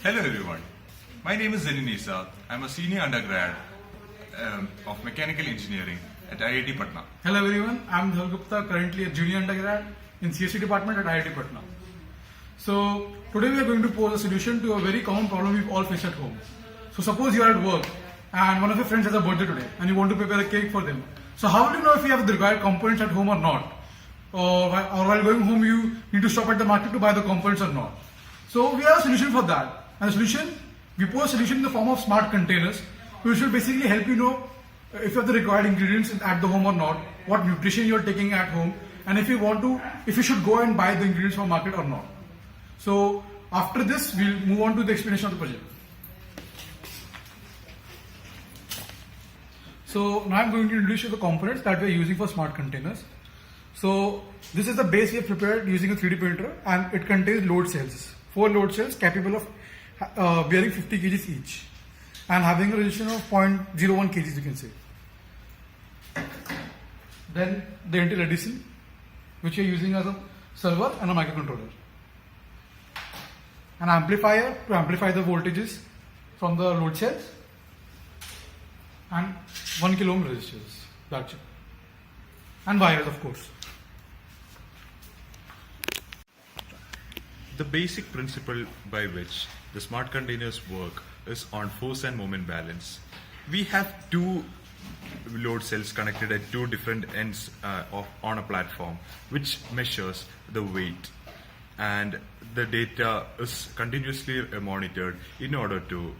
Hello everyone, my name is Zenin Isa. I'm a senior undergrad of mechanical engineering at IIT Patna. Hello everyone, I'm Dhal Gupta, currently a junior undergrad in CSE department at IIT Patna. So today we are going to pose a solution to a very common problem we all face at home. So suppose you are at work and one of your friends has a birthday today and you want to prepare a cake for them. So how will you know if you have the required components at home or not? Or while going home you need to stop at the market to buy the components or not? So we have a solution for that. And the solution, we pose a solution in the form of smart containers, which will basically help you know if you have the required ingredients at the home or not, what nutrition you are taking at home, and if you should go and buy the ingredients from market or not. So after this, we'll move on to the explanation of the project. So now I'm going to introduce you the components that we are using for smart containers. So this is the base we have prepared using a 3D printer, and it contains load cells, 4 load cells capable of bearing 50 kgs each and having a resolution of 0.01 kgs, you can say. Then the Intel Edison, which we are using as a server and a microcontroller. An amplifier to amplify the voltages from the load cells, and 1 kilo ohm resistors, that's it. And wires, of course. The basic principle by which the smart containers work is on force and moment balance. We have 2 load cells connected at 2 different ends on a platform, which measures the weight, and the data is continuously monitored in order to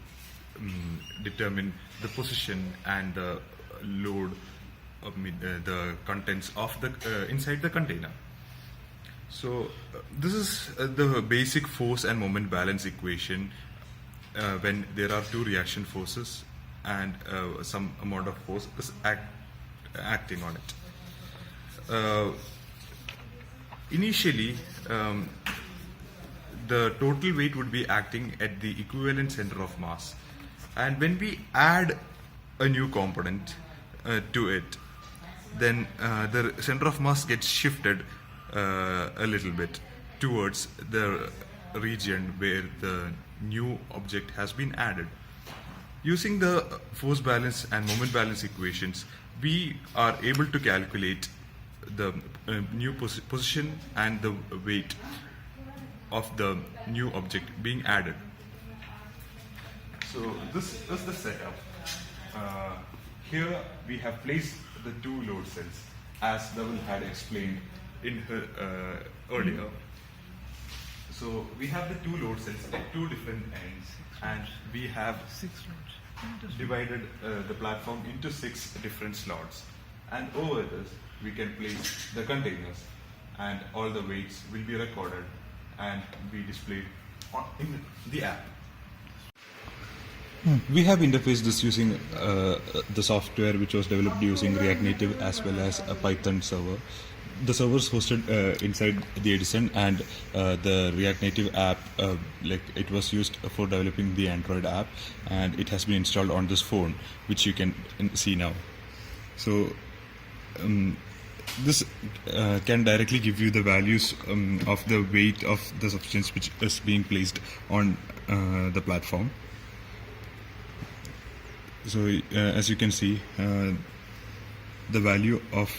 determine the position and the load of the contents of the inside the container. So this is the basic force and moment balance equation when there are 2 reaction forces and some amount of force is acting on it. Initially, the total weight would be acting at the equivalent center of mass, and when we add a new component to it, then the center of mass gets shifted a little bit towards the region where the new object has been added. Using the force balance and moment balance equations, we are able to calculate the new position and the weight of the new object being added. So this is the setup. Here we have placed the 2 load cells as Dhaval had explained in her earlier. So we have the 2 load cells at 2 different ends, and we have divided the platform into 6 different slots, and over this we can place the containers, and all the weights will be recorded and be displayed in the app. We have interfaced this using the software which was developed using React Native as well as a Python server. The server is hosted inside the Edison, and the React Native app, it was used for developing the Android app, and it has been installed on this phone, which you can see now. So this can directly give you the values of the weight of the substance which is being placed on the platform. So as you can see, the value of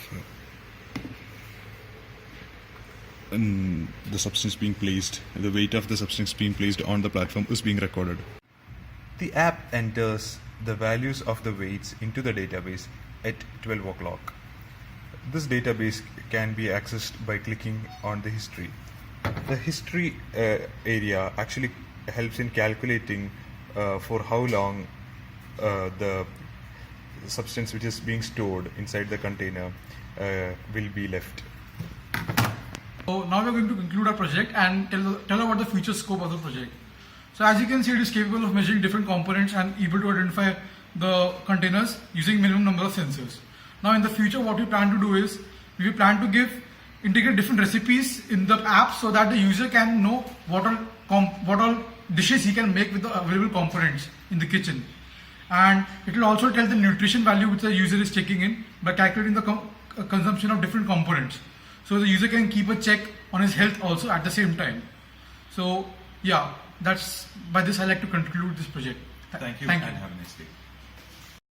the substance being placed, the weight of the substance being placed on the platform is being recorded. The app enters the values of the weights into the database at 12 o'clock. This database can be accessed by clicking on the history. The history area actually helps in calculating for how long the substance which is being stored inside the container will be left. So now we are going to conclude our project and tell about the future scope of the project. So as you can see, it is capable of measuring different components and able to identify the containers using minimum number of sensors. Now in the future, what we plan to do is, we plan to integrate different recipes in the app so that the user can know what all dishes he can make with the available components in the kitchen. And it will also tell the nutrition value which the user is taking in by calculating the consumption of different components. So the user can keep a check on his health also at the same time. So yeah, that's by this I like to conclude this project. Thank you Thank and you. have a nice day.